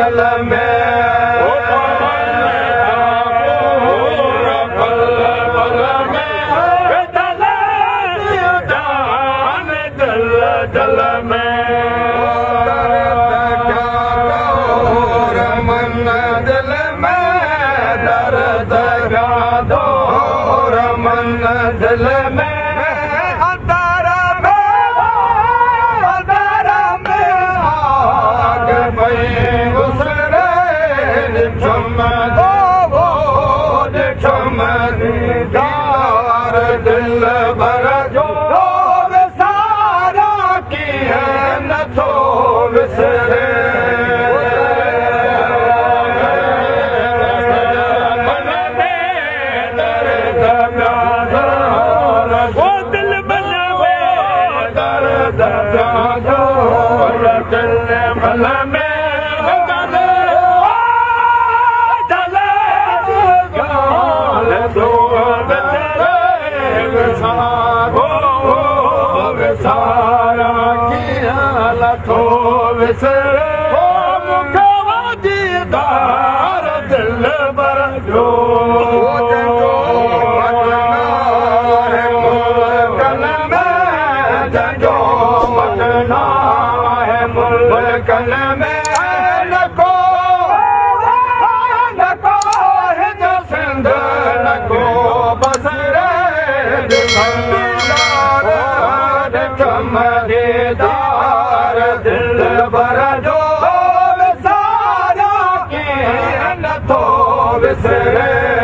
दिल में दिल में रमन दिल में दर्द दो रमन दिल में अंधारा में आग पई उसरे चमदार दिल भर जो नथो विसरे मन में दर्द वो दिल बनावे दर्द दिल मन में सारा नथो विसरे मूंखे दीदार दिल भर जो मुल्कन में जंजो मटना है मुल्कन में न को है जो सिंध न को बसरे चमदार दिल भर जो सारा कीअं नथो विसरे